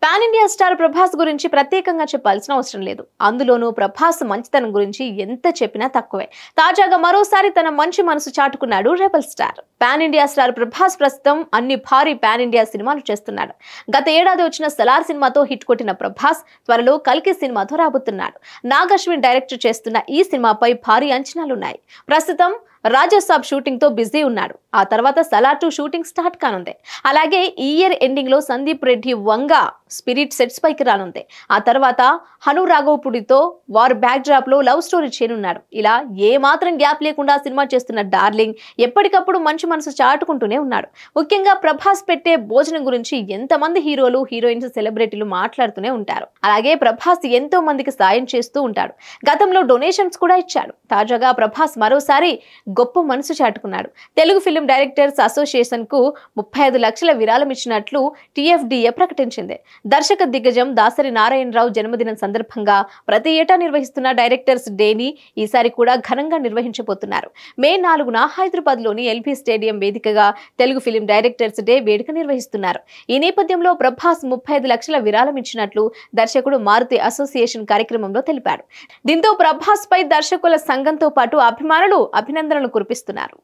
Pan India star Prabhas గురించి ప్రత్యేకంగా చెప్పాల్సిన అవసరం లేదు. అందులోనూ ప్రభాస్ మంచితనం గురించి ఎంత చెప్పినా తక్కువే. తాజాగా మరోసారి తన మంచి మనసు చాటుకున్నాడు rebel star. Pan India star Prabhas ప్రస్తుతం అన్ని భారీ పాన్ ఇండియా సినిమాలు చేస్తున్నాడు. గత ఏడాది వచ్చిన సలార్ సినిమాతో హిట్ కొట్టిన ప్రభాస్ త్వరలో కల్కి సినిమాతో రాబోతున్నాడు. నాగ్ అశ్విన్ డైరెక్ట్ చేస్తున్న ఈ సినిమాపై భారీ అంచనాలున్నాయి. ప్రస్తుతం రాజాసాబ్ షూటింగ్ తో బిజీ ఉన్నాడు. ఆ తర్వాత సలార్ 2 షూటింగ్ స్టార్ట్ కానుంది. అలాగే ఈ ఇయర్ ఎండింగ్ లో సందీప్ రెడ్డి వంగ స్పిరిట్ సెట్స్ పైకి రానుంది. ఆ తర్వాత హను రాఘవపుడితో వార్ బ్యాక్ డ్రాప్ లో లవ్ స్టోరీ చేయనున్నాడు. ఇలా ఏ మాత్రం గ్యాప్ లేకుండా సినిమా చేస్తున్న డార్లింగ్ ఎప్పటికప్పుడు మంచి మనసు చాటుకుంటూనే ఉన్నాడు. ముఖ్యంగా ప్రభాస్ పెట్టే భోజనం గురించి ఎంతమంది హీరోలు హీరోయిన్స్ సెలబ్రిటీలు మాట్లాడుతూనే ఉంటారు. అలాగే ప్రభాస్ ఎంతో మందికి సాయం చేస్తూ ఉంటాడు. గతంలో డొనేషన్స్ కూడా ఇచ్చాడు. తాజాగా ప్రభాస్ మరోసారి గొప్ప మనసు చాటుకున్నాడు. తెలుగు ఫిల్మ్ డైరెక్టర్స్ అసోసియేషన్ కు 35 లక్షల విరాళం ఇచ్చినట్లు TFDA ప్రకటించింది. దర్శక దిగ్గజం దాసరి నారాయణరావు జన్మదినం సందర్భంగా ప్రతి ఏటా నిర్వహిస్తున్న డైరెక్టర్స్ డేని ఈసారి కూడా ఘనంగా నిర్వహించబోతున్నారు. మే 4న హైదరాబాద్ లోని LB స్టేడియం వేదికగా తెలుగు ఫిల్మ్ డైరెక్టర్స్ డే వేడుక నిర్వహిస్తున్నారు. ఈ నేపథ్యంలో ప్రభాస్ 35 లక్షల విరాళం ఇచ్చినట్లు దర్శకుడు మారుతి అసోసియేషన్ కార్యక్రమంలో తెలిపాడు. దీంతో ప్రభాస్ పై దర్శకుల సంఘంతో పాటు అభిమానులు అభినందనలు కురిపిస్తున్నారు.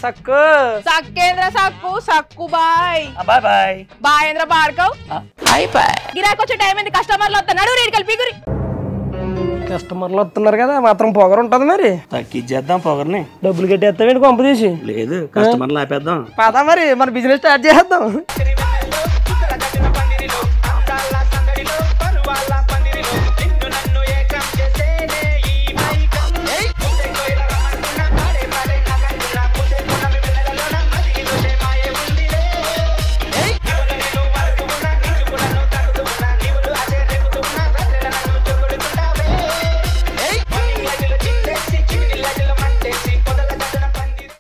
సక్కు సక్కేంద్ర సక్కు సక్కు బాయ్ బాయ్ బాయ్ బాయేంద్ర భార్గవ్ బాయ్ బాయ్ గిరాకొచ్చే టైం ఏంది? కస్టమర్లు వస్తున్నాడు రేటు కలిపి గురి కస్టమర్లు వస్తున్నారు కదా మాత్రం పొగరు ఉంటది మరి తగ్గిచ్చేద్దాం పొగర్ని. డబ్బులు కట్టేస్తావేంటి కొంప తీసి లేదు కస్టమర్లు ఆపేద్దాం. పదా మరి మన బిజినెస్ స్టార్ట్ చేద్దాం.